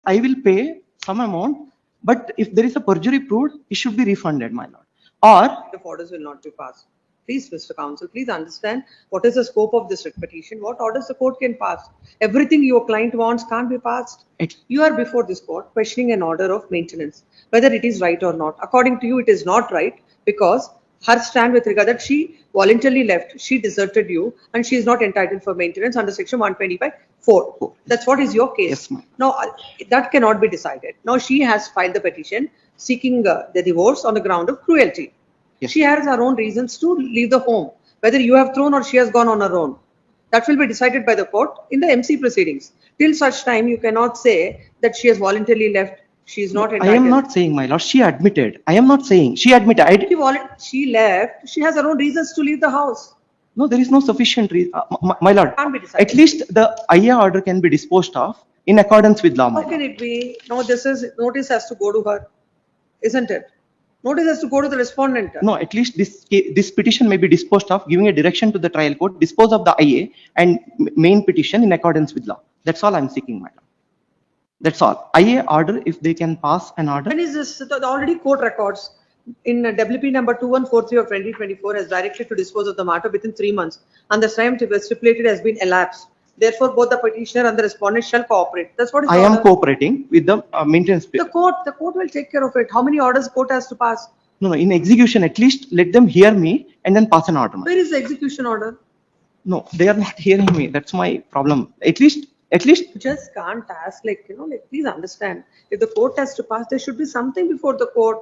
I will pay some amount, but if there is a perjury proved, it should be refunded, my lord. Or If orders will not be passed. Please, Mr. Counsel, please understand what is the scope of this writ petition, what orders the court can pass. Everything your client wants can't be passed. You are before this court questioning an order of maintenance, whether it is right or not. According to you, it is not right because her stand with regard that she voluntarily left, she deserted you, and she is not entitled for maintenance under section 125(4). That's what is your case. Yes, ma'am. Now, that cannot be decided. Now, she has filed the petition seeking the divorce on the ground of cruelty. Yes. She has her own reasons to leave the home, whether you have thrown or she has gone on her own. That will be decided by the court in the MC proceedings. Till such time, you cannot say that she has voluntarily left. She is not entitled. I am not saying, my lord. She admitted. I am not saying. She admitted. She left. She has her own reasons to leave the house. No, there is no sufficient reason. My lord, Can't be decided. at least the IA order can be disposed of in accordance with law. How can it be? No, notice has to go to her, isn't it? Notice has to go to the respondent. No, at least this petition may be disposed of, giving a direction to the trial court, dispose of the IA and main petition in accordance with law. That's all I'm seeking, madam. That's all. IA order, if they can pass an order. When is this? The already court records in WP number 2143 of 2024 has directed to dispose of the matter within 3 months, and the time to be stipulated has been elapsed. Therefore, both the petitioner and the respondent shall cooperate. That's what is. I am cooperating with the maintenance. The court will take care of it. How many orders court has to pass? No, in execution, at least let them hear me and then pass an order. Where is the execution order? No, they are not hearing me. That's my problem. At least. You just can't ask, please understand. If the court has to pass, there should be something before the court.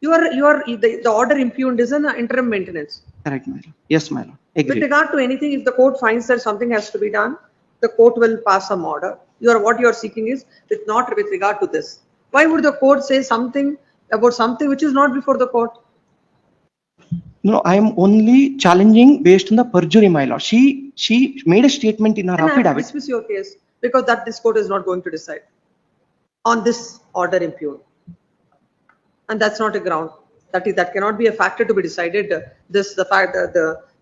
The order impugned is an interim maintenance. Correct, madam. Yes, madam. Agree. With regard to anything, if the court finds that something has to be done, the court will pass some order. What you are seeking is not with regard to this. Why would the court say something about something which is not before the court? No, I am only challenging based on the perjury, my lord. She made a statement in her affidavit. Dismiss your case because this court is not going to decide on this order impugned, and that's not a ground. That cannot be a factor to be decided. The fact that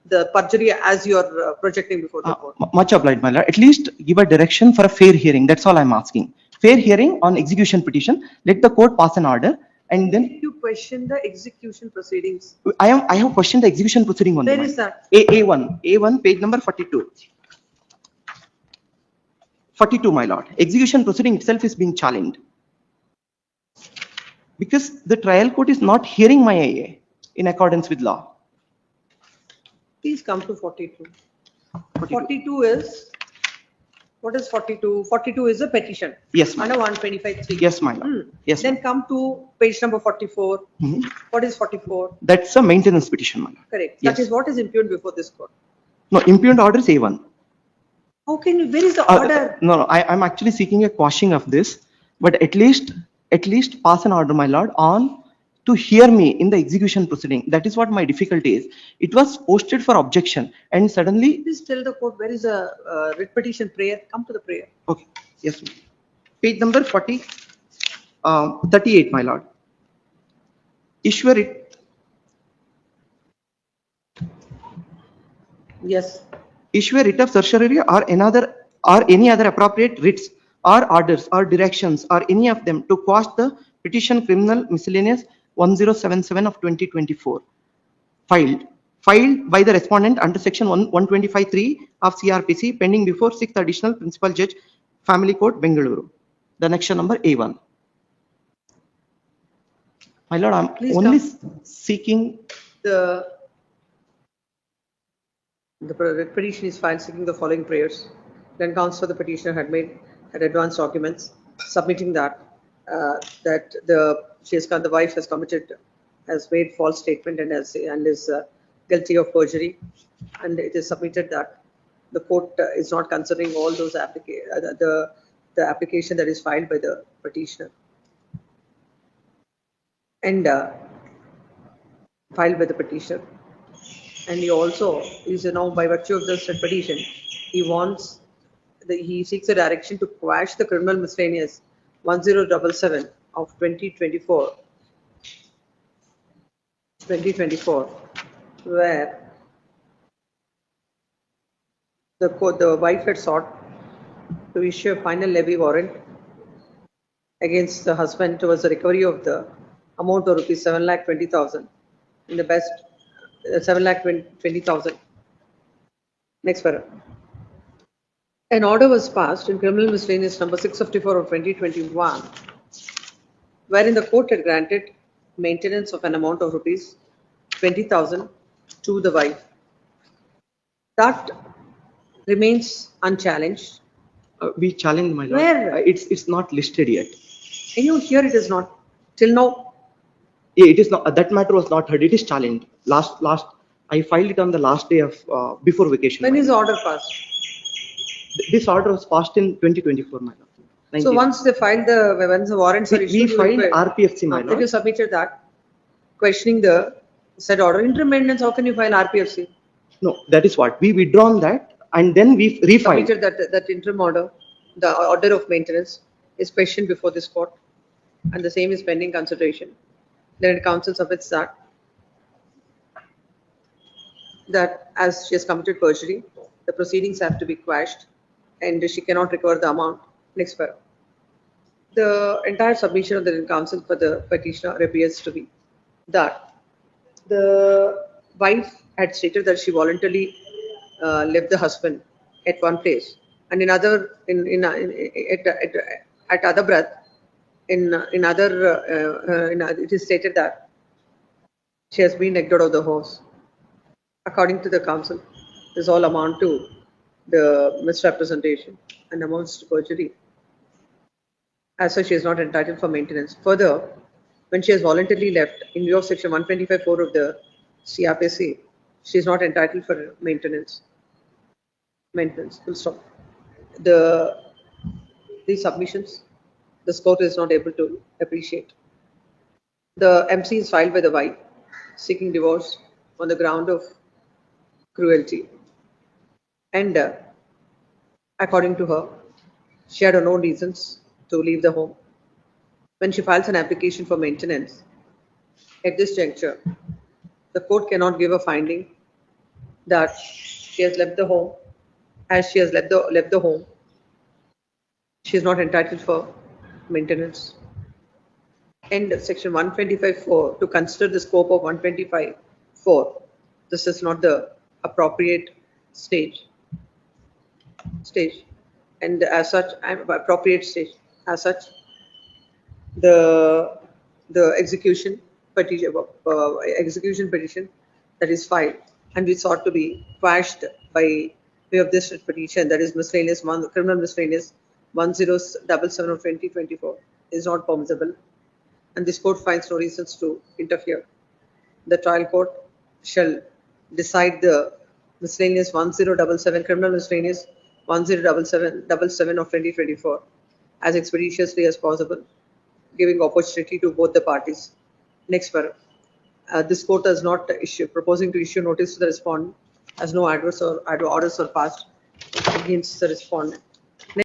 the perjury as you are projecting before the court. Much obliged, my lord. At least give a direction for a fair hearing. That's all I'm asking. Fair hearing on execution petition. Let the court pass an order. And then you question the execution proceedings. I have questioned the execution proceeding only. Where is that? A1 page number 42. 42, my lord. Execution proceeding itself is being challenged because the trial court is not hearing my IA in accordance with law. Please come to 42. 42 is. What is 42? 42 is a petition. Yes, ma'am. Under 125(3). Yes, my lord. Yes. Then come to page number 44. What is 44? That's a maintenance petition, my lord. Correct. Yes. That is what is impugned before this court. No, impugned order is A1. How can you? Where is the order? No, I'm actually seeking a quashing of this, but at least pass an order, my lord, on to hear me in the execution proceeding. That is what my difficulty is. It was posted for objection and suddenly. Please tell the court where is the writ petition prayer. Come to the prayer. Okay. Yes, ma'am. Page number 38, my lord. Issue a writ. Yes. Issue a writ of certiorari or any other appropriate writs or orders or directions or any of them to quash the petition criminal miscellaneous 1077 of 2024 filed by the respondent under section 125(3) of CRPC pending before 6th additional principal judge family court Bengaluru. The next number A1. My lord, I'm only seeking the petition is filed seeking the following prayers. Then counsel the petitioner had advanced documents submitting that the wife has made false statement and is guilty of perjury, and it is submitted that the court is not considering all those the application that is filed by the petitioner and filed by the petitioner, and he also is now by virtue of this petition he seeks a direction to quash the criminal miscellaneous 1077 of 2024, where the wife had sought to issue a final levy warrant against the husband towards the recovery of the amount of rupees 7,20,000 in the best 7,20,000. Next paragraph. An order was passed in criminal miscellaneous number 654 of 2021, wherein the court had granted maintenance of an amount of rupees 20,000 to the wife. That remains unchallenged. We challenge, my lord. Where? It's not listed yet. Can you hear it is not till now? Yeah, it is not, that matter was not heard. It is challenged. I filed it on the last day of, before vacation. When my is the lord. order passed? This order was passed in 2024, my lord. So 19. once they filed once the warrants are We issued, you filed will- RPFC, my Then lord. you submitted that, questioning the said order. Interim maintenance, how can you file RPFC? No, that is what. We withdrawn that and then we refiled. Submitted that interim order, the order of maintenance is questioned before this court, and the same is pending consideration. Then the council submits that as she has committed perjury, the proceedings have to be quashed and she cannot recover the amount. Next paragraph. The entire submission of the counsel for the petitioner appears to be that the wife had stated that she voluntarily left the husband at one place, and at other breath, it is stated that she has been egged out of the house. According to the council, this all amount to the misrepresentation and amounts to perjury. As such, she is not entitled for maintenance. Further, when she has voluntarily left, in view of section 125(4) of the CRPC, she is not entitled for maintenance. Full stop. These submissions, this court is not able to appreciate. The MC is filed by the wife seeking divorce on the ground of cruelty. And according to her, she had no reasons to leave the home. When she files an application for maintenance, at this juncture, the court cannot give a finding that she has left the home. As she has left the home, she is not entitled for maintenance. And section 125(4) to consider the scope of 125(4), this is not the appropriate stage, and as such, appropriate stage. As such, the execution petition that is filed and which sought to be quashed by way of this petition, that is criminal miscellaneous 1077 of 2024, is not permissible, and this court finds no reasons to interfere. The trial court shall decide the miscellaneous 1077, criminal miscellaneous 1077 of 2024 as expeditiously as possible, giving opportunity to both the parties. Next paragraph. This court does not proposing to issue notice to the respondent as no adverse or orders are passed against the respondent.